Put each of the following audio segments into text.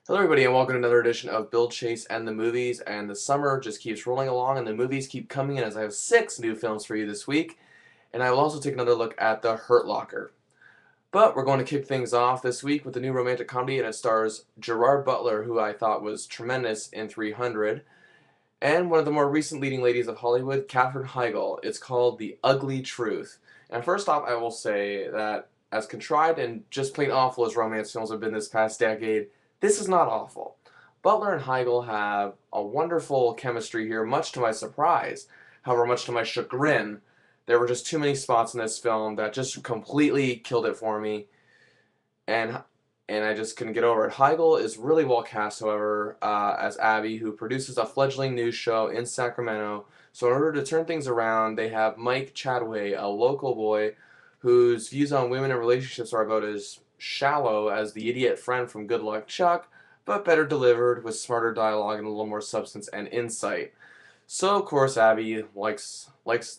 Hello everybody and welcome to another edition of Bill Chase and the Movies, and the summer just keeps rolling along and the movies keep coming in as I have 6 new films for you this week, and I will also take another look at The Hurt Locker. But we're going to kick things off this week with a new romantic comedy, and it stars Gerard Butler, who I thought was tremendous in 300, and one of the more recent leading ladies of Hollywood, Katherine Heigel. It's called The Ugly Truth. And first off, I will say that as contrived and just plain awful as romance films have been this past decade, this is not awful. Butler and Heigel have a wonderful chemistry here, much to my surprise. However, much to my chagrin, there were just too many spots in this film that just completely killed it for me, and I just couldn't get over it. Heigel is really well cast, however, as Abby, who produces a fledgling news show in Sacramento. So in order to turn things around, they have Mike Chadway, a local boy whose views on women and relationships are about as shallow as the idiot friend from Good Luck Chuck, but better delivered with smarter dialogue and a little more substance and insight. So of course Abby likes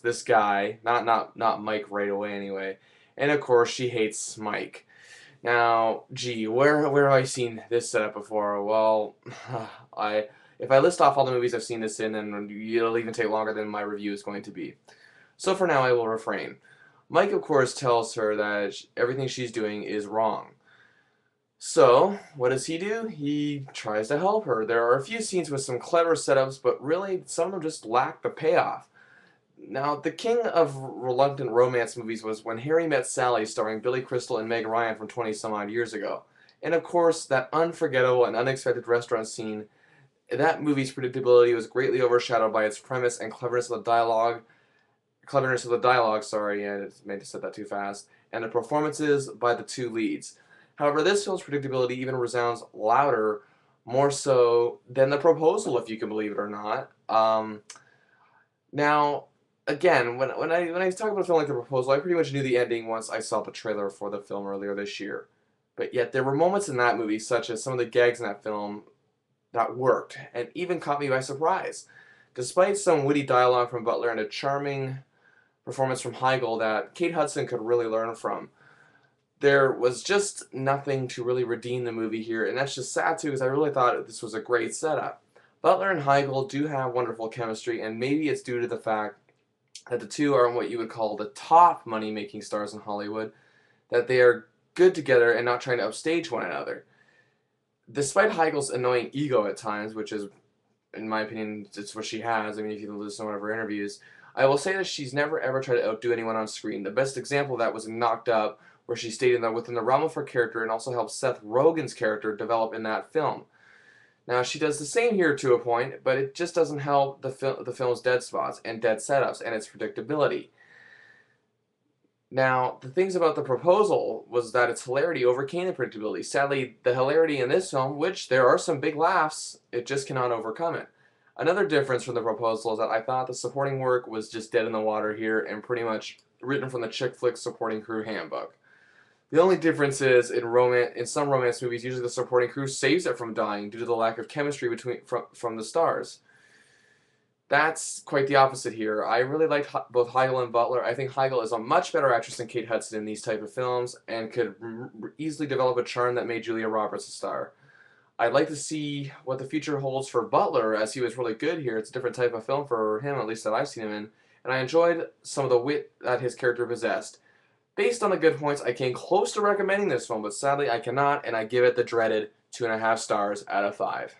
this guy, not Mike right away anyway, and of course she hates Mike. Now, gee, where have I seen this setup before? Well, I if I list off all the movies I've seen this in, then it'll even take longer than my review is going to be. So for now, I will refrain. Mike, of course, tells her that everything she's doing is wrong. So, what does he do? He tries to help her. There are a few scenes with some clever setups, but really, some of them just lack the payoff. Now, the king of reluctant romance movies was When Harry Met Sally, starring Billy Crystal and Meg Ryan from 20 some odd years ago. And of course, that unforgettable and unexpected restaurant scene, that movie's predictability was greatly overshadowed by its premise and cleverness of the dialogue, sorry, I may have said that too fast, and the performances by the two leads. However, this film's predictability even resounds louder, more so than The Proposal, if you can believe it or not. Now, again, when I talk about a film like The Proposal, I pretty much knew the ending once I saw the trailer for the film earlier this year. But yet, there were moments in that movie, such as some of the gags in that film, that worked, and even caught me by surprise. Despite some witty dialogue from Butler and a charming performance from Heigel that Kate Hudson could really learn from, there was just nothing to really redeem the movie here, and that's just sad too, because I really thought this was a great setup. Butler and Heigel do have wonderful chemistry, and maybe it's due to the fact that the two are what you would call the top money-making stars in Hollywood, that they are good together and not trying to upstage one another. Despite Heigel's annoying ego at times, which is, in my opinion, it's what she has. I mean, if you listen to one of her interviews, I will say that she's never ever tried to outdo anyone on screen. The best example of that was in Knocked Up, where she stayed within the realm of her character and also helped Seth Rogen's character develop in that film. Now, she does the same here to a point, but it just doesn't help the film's dead spots and dead setups and its predictability. Now, the things about The Proposal was that its hilarity overcame the predictability. Sadly, the hilarity in this film, which there are some big laughs, it just cannot overcome it. Another difference from The Proposal is that I thought the supporting work was just dead in the water here and pretty much written from the chick flick supporting crew handbook. The only difference is in some romance movies, usually the supporting crew saves it from dying due to the lack of chemistry from the stars. That's quite the opposite here. I really liked both Heigel and Butler. I think Heigel is a much better actress than Kate Hudson in these type of films and could easily develop a charm that made Julia Roberts a star. I'd like to see what the future holds for Butler, as he was really good here. It's a different type of film for him, at least that I've seen him in, and I enjoyed some of the wit that his character possessed. Based on the good points, I came close to recommending this film, but sadly I cannot, and I give it the dreaded 2.5 stars out of 5.